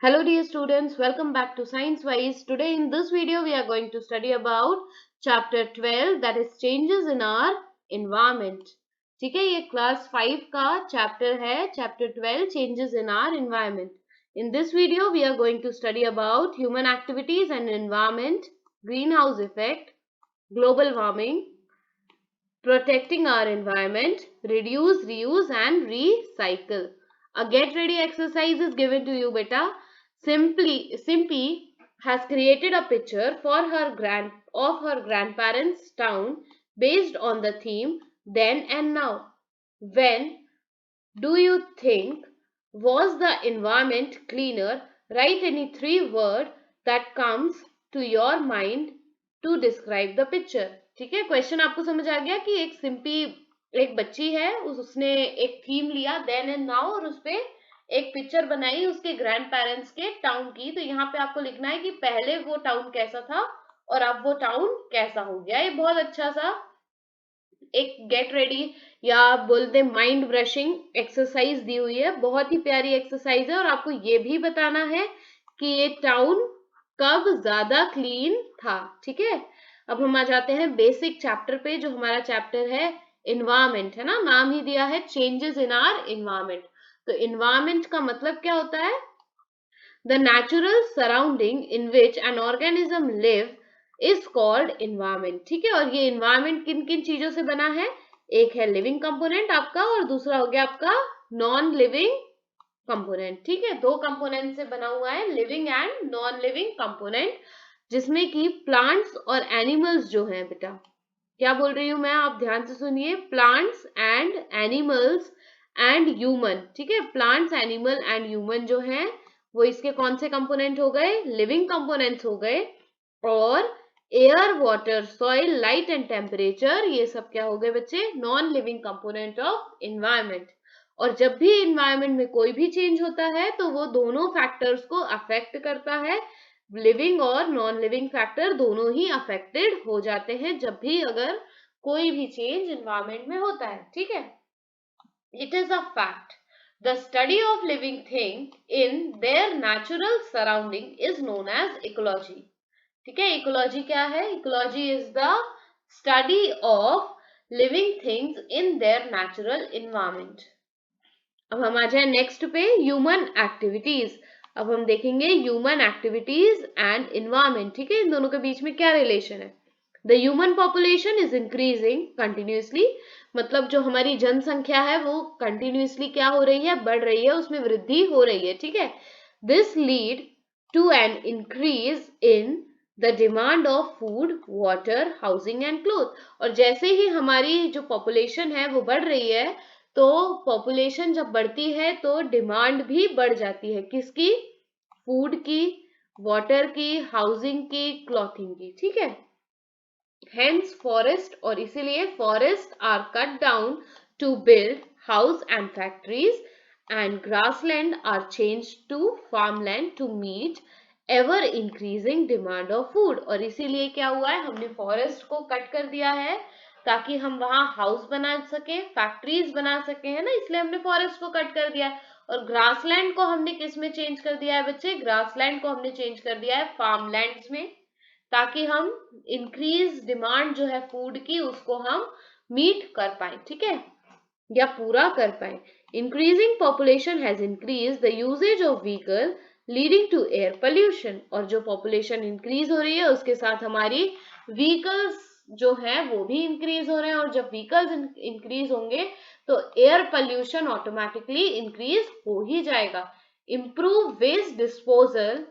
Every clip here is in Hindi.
Hello dear students, welcome back to Science Wise. Today in this video we are going to study about chapter 12 that is changes in our environment. ठीक है, ये क्लास 5 का चैप्टर है, chapter 12 changes in our environment. In this video we are going to study about human activities and environment, greenhouse effect, global warming, protecting our environment, reduce, reuse and recycle. A get ready exercise is given to you beta. Simpy has created a picture for of her grandparents' town based on the theme then and now. When do you think was the environment cleaner? Write any three words that comes to your mind to describe the picture. ठीक है, क्वेश्चन आपको समझ आ गया कि एक बच्ची है, उसने एक थीम लिया देन एंड नाउ और उसपे एक पिक्चर बनाई उसके ग्रैंड पेरेंट्स के टाउन की. तो यहाँ पे आपको लिखना है कि पहले वो टाउन कैसा था और अब वो टाउन कैसा हो गया. ये बहुत अच्छा सा एक गेट रेडी या बोलते माइंड ब्रशिंग एक्सरसाइज दी हुई है. बहुत ही प्यारी एक्सरसाइज है और आपको ये भी बताना है कि ये टाउन कब ज्यादा क्लीन था. ठीक है, अब हम आ जाते हैं बेसिक चैप्टर पे. जो हमारा चैप्टर है एनवायरमेंट है ना, नाम ही दिया है चेंजेस इन आवर एनवायरमेंट. तो एनवायरमेंट का मतलब क्या होता है? The natural surrounding in which an organism live is called environment. ठीक है, और ये एनवायरमेंट किन किन चीजों से बना है? एक है लिविंग कंपोनेंट आपका और दूसरा हो गया आपका नॉन लिविंग कंपोनेंट. ठीक है, दो कंपोनेंट से बना हुआ है, living and non living component, जिसमें कि प्लांट्स और एनिमल्स जो हैं बेटा, क्या बोल रही हूं मैं, आप ध्यान से सुनिए, plants and animals and human. ठीक है, प्लांट्स एनिमल एंड ह्यूमन जो हैं वो इसके कौन से कंपोनेंट हो गए? लिविंग कंपोनेंट्स हो गए. और air, water, soil, light and temperature, ये सब क्या हो गए बच्चे? Non living component of environment. और जब भी एनवायरमेंट में कोई भी चेंज होता है तो वो दोनों फैक्टर्स को अफेक्ट करता है. लिविंग और नॉन लिविंग फैक्टर दोनों ही अफेक्टेड हो जाते हैं जब भी अगर कोई भी चेंज एनवायरमेंट में होता है. ठीक है, it is a fact. The study of living things in their natural surrounding is known as ecology. ठीक है, इकोलॉजी क्या है? Ecology is the study of living things in their natural environment. अब हम आ जाए नेक्स्ट पे, ह्यूमन एक्टिविटीज. अब हम देखेंगे ह्यूमन एक्टिविटीज एंड एनवायरमेंट. ठीक है, इन दोनों के बीच में क्या रिलेशन है? The human population is increasing continuously. मतलब जो हमारी जनसंख्या है वो कंटिन्यूसली क्या हो रही है? बढ़ रही है, उसमें वृद्धि हो रही है. ठीक है, this lead to an increase in the demand of food, water, housing and cloth. और जैसे ही हमारी जो पॉपुलेशन है वो बढ़ रही है, तो पॉपुलेशन जब बढ़ती है तो डिमांड भी बढ़ जाती है. किसकी? फूड की, वाटर की, हाउसिंग की, क्लॉथिंग की. ठीक है, हेंस फॉरेस्ट, और इसीलिए forest are cut down to build house and factories and grassland are change to farmland to meet ever increasing demand of food. और इसीलिए क्या हुआ है? हमने फॉरेस्ट को कट कर दिया है ताकि हम वहां हाउस बना सके, फैक्ट्रीज बना सके, है ना, इसलिए हमने फॉरेस्ट को कट कर दिया है. और ग्रासलैंड को हमने किस में चेंज कर दिया है बच्चे? ग्रासलैंड को हमने चेंज कर दिया है फार्मलैंड्स में, ताकि हम इंक्रीज डिमांड जो है फूड की उसको हम मीट कर पाए. ठीक है, या पूरा कर पाए. Increasing population has increase the usages of vehicle leading to air pollution. और जो पॉपुलेशन इंक्रीज हो रही है उसके साथ हमारी व्हीकल्स जो है वो भी इंक्रीज हो रहे हैं. और जब व्हीकल्स इंक्रीज होंगे तो एयर पोल्यूशन ऑटोमेटिकली इंक्रीज हो ही जाएगा. Improve waste disposal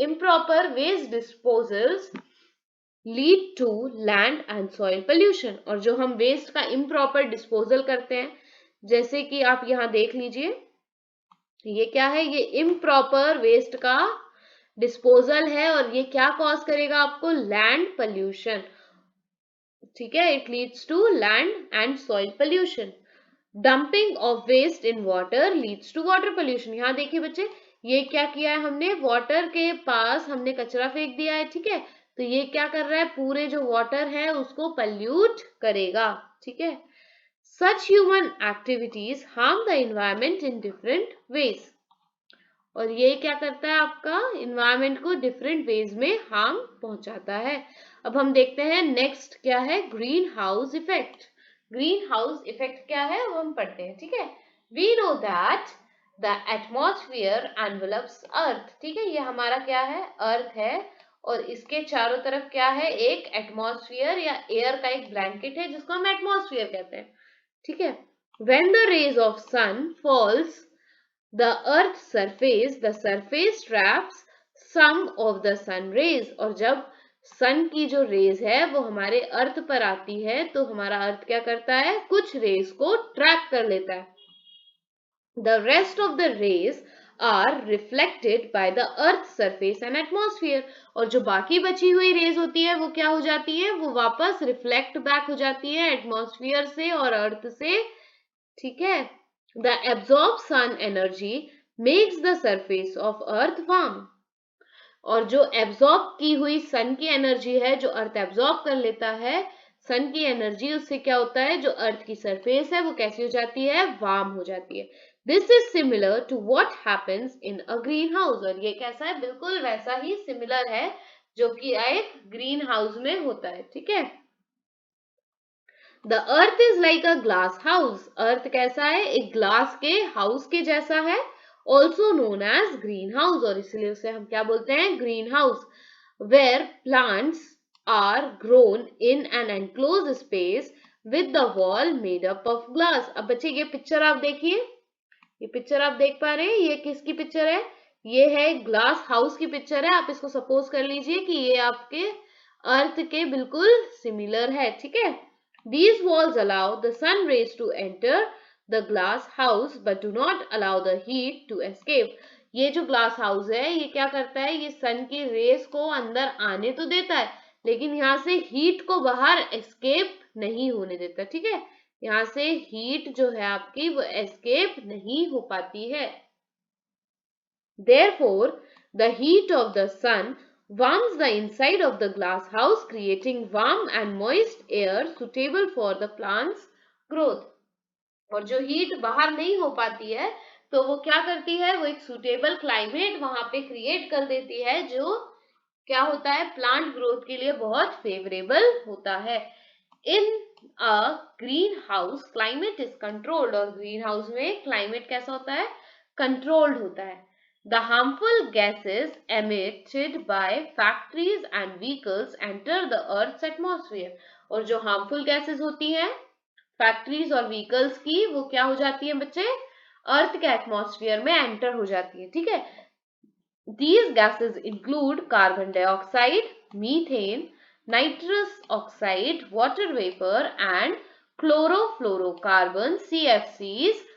improper waste disposals lead to land and soil pollution. और जो हम वेस्ट का improper disposal करते हैं, जैसे कि आप यहाँ देख लीजिए, ये क्या है? ये improper वेस्ट का डिस्पोजल है और ये क्या कॉज करेगा आपको? Land pollution. ठीक है, it leads to land and soil pollution. Dumping of waste in water leads to water pollution. यहाँ देखिए बच्चे, ये क्या किया है हमने? वाटर के पास हमने कचरा फेंक दिया है. ठीक है, तो ये क्या कर रहा है? पूरे जो वाटर है उसको पल्यूट करेगा. ठीक है, such human activities harm the environment in different ways. और ये क्या करता है, आपका इन्वायरमेंट को डिफरेंट वेज में हार्म पहुंचाता है। अब हम देखते हैं नेक्स्ट क्या है, green house effect. Green house effect क्या है वो हम पढ़ते हैं, ठीक है। We know that the atmosphere envelops earth, ठीक है, ये हमारा क्या है, अर्थ है, और इसके चारों तरफ क्या है, एक एटमॉस्फेयर या एयर का एक ब्लैंकेट है जिसको हम एटमॉस्फेयर कहते हैं, ठीक है। When the rays of sun falls the earth surface, the surface traps some of the sun rays, और जब सन की जो रेज है वो हमारे अर्थ पर आती है तो हमारा अर्थ क्या करता है, कुछ रेज को ट्रैप कर लेता है। The rest of the rays are reflected by the earth surface and atmosphere, और जो बाकी बची हुई रेज होती है वो क्या हो जाती है, वो वापस रिफ्लेक्ट बैक हो जाती है एटमॉस्फेयर से और अर्थ से, ठीक है। The absorbed sun energy makes the surface of earth warm, और जो एब्जॉर्ब की हुई सन की एनर्जी है, जो अर्थ एब्जॉर्ब कर लेता है सन की एनर्जी, उससे क्या होता है, जो अर्थ की सरफेस है वो कैसी हो जाती है, वार्म हो जाती है। This is similar to what happens in a green house, और ये कैसा है, बिल्कुल वैसा ही सिमिलर है जो कि एक ग्रीन हाउस में होता है, ठीक है। The earth is like a glass house, earth कैसा है, एक ग्लास के हाउस के जैसा है, also known as green house, और इसलिए उसे हम क्या बोलते हैं, green house, where plants are grown in an enclose space with the wall made up of glass. अब बच्चे ये पिक्चर आप देखिए, ये पिक्चर आप देख पा रहे हैं, ये किसकी पिक्चर है, ये है ग्लास हाउस की पिक्चर है। आप इसको सपोज कर लीजिए कि ये आपके अर्थ के बिल्कुल सिमिलर है, ठीक है। These walls allow the sun rays to enter the glass house but do not allow the heat to escape. ये जो ग्लास हाउस है ये क्या करता है, ये सन की रेस को अंदर आने तो देता है लेकिन यहाँ से हीट को बाहर एस्केप नहीं होने देता, ठीक है। यहाँ से हीट जो है आपकी वो एस्केप नहीं हो पाती है। Therefore, the heat of the sun warms the inside of the glass house, creating warm and moist air suitable for the plant's growth. और जो हीट बाहर नहीं हो पाती है तो वो क्या करती है, वो एक सुटेबल क्लाइमेट वहां पे क्रिएट कर देती है जो क्या होता है, प्लांट ग्रोथ के लिए बहुत फेवरेबल होता है। In a green house climate is controlled, और ग्रीन हाउस में क्लाइमेट कैसा होता है, कंट्रोल्ड होता है। The harmful gases emitted by factories and vehicles enter the Earth's atmosphere, और जो harmful gases होती हैं फैक्ट्रीज और व्हीकल्स की, वो क्या हो जाती है बच्चे, अर्थ के एटमॉस्फेयर में एंटर हो जाती है, ठीक है। These gases include carbon dioxide, methane, nitrous oxide, water vapor and chlorofluorocarbons CFCs.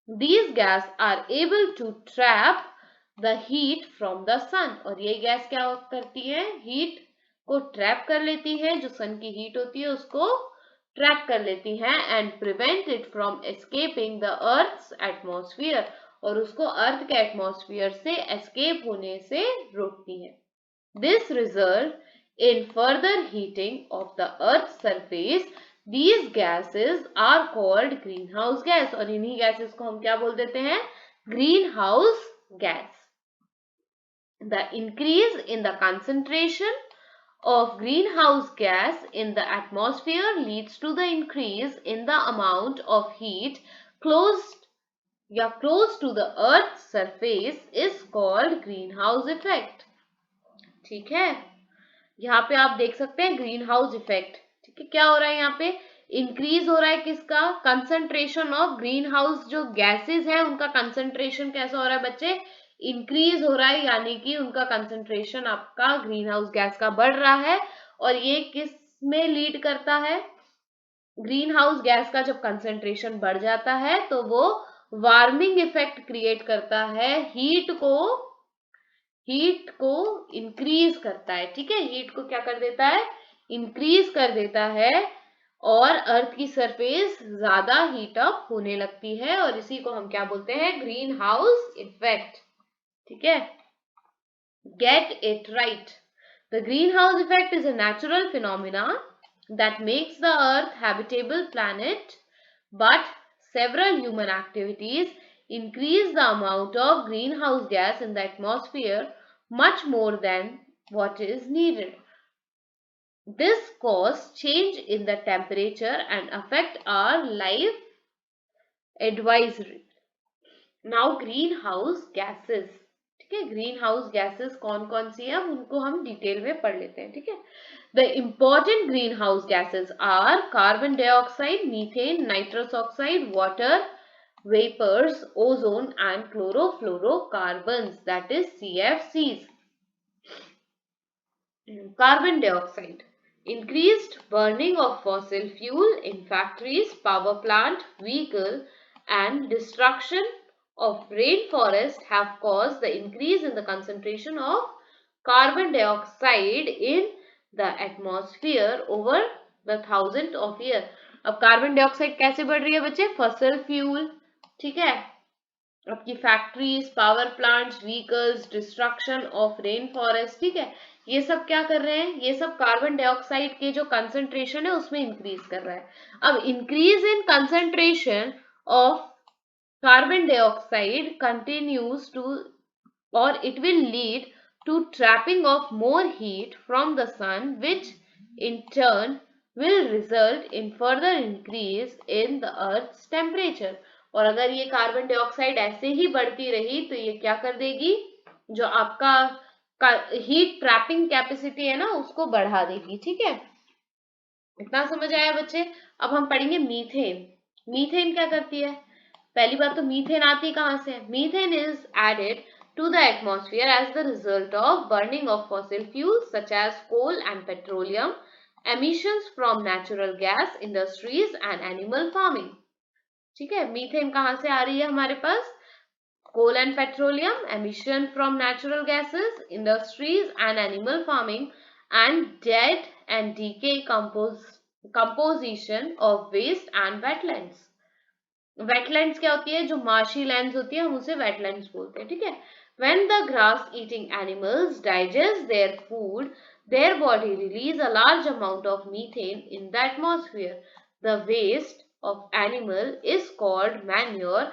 These gas are able to trap the heat from the sun, और ये गैस क्या करती है, हीट को ट्रैप कर लेती है, जो सन की हीट होती है उसको ट्रैप कर लेती हैं and prevent it from escaping the earth's atmosphere, और उसको अर्थ के एटमॉस्फेयर से एस्केप होने से रोकती है। This result in further heating of the earth surface. These gases are called green house gas, और इन्हीं गैसेस को हम क्या बोल देते हैं, green house gas. The increase in the concentration of greenhouse gas in the atmosphere leads to the increase in the amount of heat close to the earth's surface is called greenhouse effect, ठीक है। यहाँ पे आप देख सकते हैं ग्रीन हाउस इफेक्ट, ठीक है। क्या हो रहा है यहाँ पे, इंक्रीज हो रहा है किसका, कंसंट्रेशन ऑफ ग्रीन हाउस, जो गैसेस है उनका कंसंट्रेशन कैसा हो रहा है बच्चे, इंक्रीज हो रहा है, यानी कि उनका कंसंट्रेशन आपका ग्रीन हाउस गैस का बढ़ रहा है। और ये किस में लीड करता है, ग्रीन हाउस गैस का जब कंसंट्रेशन बढ़ जाता है तो वो वार्मिंग इफेक्ट क्रिएट करता है, हीट को इंक्रीज करता है, ठीक है। हीट को क्या कर देता है, इंक्रीज कर देता है, और अर्थ की सरफेस ज्यादा हीट अप होने लगती है, और इसी को हम क्या बोलते हैं, ग्रीन हाउस इफेक्ट, ठीक है। Get it right. The greenhouse effect is a natural phenomenon that makes the earth habitable planet, but several human activities increase the amount of greenhouse gas in the atmosphere much more than what is needed. This cause change in the temperature and affect our life advisory. Now greenhouse gases, ठीक है, ग्रीन हाउस गैसेस कौन कौन सी है उनको हम डिटेल में पढ़ लेते हैं. ठीक है, the important green house gases are carbon dioxide, methane, nitrous oxide, water vapors, ozone and chlorofluorocarbons, that is CFCs. Carbon dioxide, increased burning of fossil fuel in factories, power plant, vehicle and destruction of rainforest have caused the increase in the concentration of carbon dioxide in the atmosphere over the thousands of years. अब कार्बन डाइऑक्साइड कैसे बढ़ रही है बच्चे? फसल फ्यूल, ठीक है, आपकी factories, power plants, vehicles, destruction of rain forest, ठीक है, ये सब क्या कर रहे हैं? ये सब कार्बन डाइऑक्साइड के जो कंसंट्रेशन है उसमें इंक्रीज कर रहा है. अब increase in concentration of carbon dioxide continues to, or it will lead to trapping of more heat from the sun, which in turn will result in further increase in the earth's temperature. और अगर ये कार्बन डाइऑक्साइड ऐसे ही बढ़ती रही तो ये क्या कर देगी? जो आपका हीट ट्रैपिंग कैपेसिटी है ना उसको बढ़ा देगी. ठीक है, इतना समझ आया बच्चे? अब हम पढ़ेंगे मीथेन. मीथेन क्या करती है? पहली बात तो मीथेन आती कहां से? Methane is added to the atmosphere as the result of burning of fossil fuels such as coal and petroleum, emissions from natural gas, industries and animal farming. ठीक है, मीथेन कहां से आ रही है हमारे पास? Coal and petroleum, emission from natural gases, industries and animal farming, and dead and decay composition of waste and wetlands. Wetlands क्या होती है? जो मार्शी लैंड्स होती है हम उसे वेटलैंड्स बोलते हैं. ठीक है, when the grass eating animals digest their food, their body release a large amount of methane in the atmosphere. The waste of animal is called manure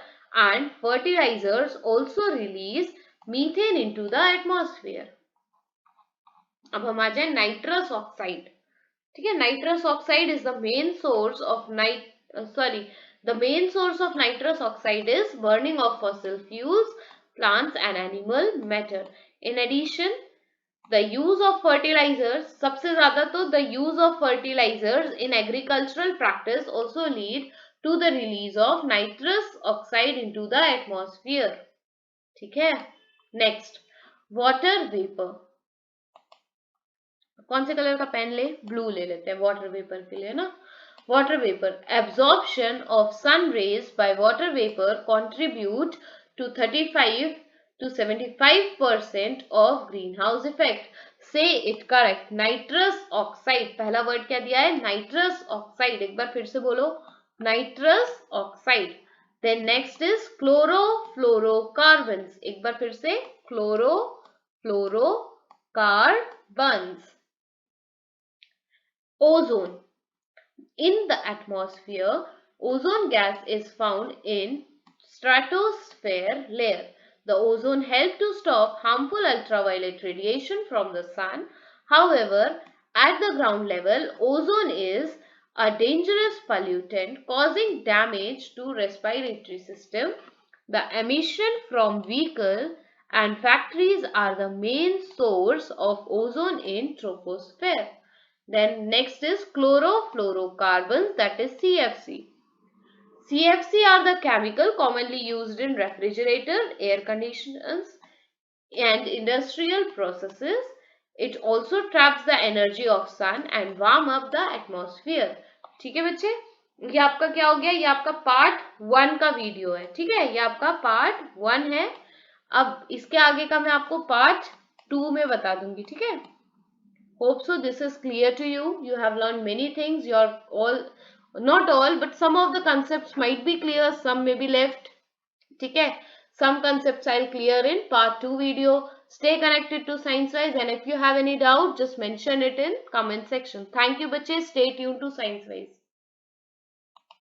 and fertilizers also release methane into the atmosphere. अब हम आ जाए नाइट्रस ऑक्साइड. ठीक है, nitrous oxide is the main source of the main source of nitrous oxide is burning of fossil fuels, plants and animal matter. In addition, the use of fertilizers, सबसे ज़्यादा तो the use of fertilizers in agricultural practice also lead to the release of nitrous oxide into the atmosphere. ठीक है, next, water vapor. कौन से कलर का पेन ले? ब्लू ले लेते हैं वाटर वेपर के लिए ना. Water vapor, absorption of sun rays by water vapor contribute to 35 to 75% of greenhouse effect. Say it correct. Nitrous oxide, पहला वर्ड क्या दिया है? Nitrous oxide. एक बार फिर से बोलो, nitrous oxide. Then next is chlorofluorocarbons. एक बार फिर से, chlorofluorocarbons. Ozone. In the atmosphere, ozone gas is found in stratosphere layer. The ozone helps to stop harmful ultraviolet radiation from the sun. However, at the ground level, ozone is a dangerous pollutant causing damage to respiratory system. The emission from vehicle and factories are the main source of ozone in troposphere. Then next is chlorofluorocarbons, that is CFC. CFC are the chemical commonly used in refrigerator, air conditioners and industrial processes. It also traps the energy of sun and warm up the atmosphere. ठीक है बच्चे, ये आपका क्या हो गया? ये आपका पार्ट 1 का वीडियो है. ठीक है, ये आपका पार्ट 1 है. अब इसके आगे का मैं आपको पार्ट 2 में बता दूंगी. ठीक है, hope so this is clear to you. You have learned many things. You are all, not all, but some of the concepts might be clear, some may be left. ठीक है, some concepts I'll clear in part 2 video. Stay connected to ScienceWise, and if you have any doubt, just mention it in comment section. Thank you बच्चे. Stay tuned to ScienceWise.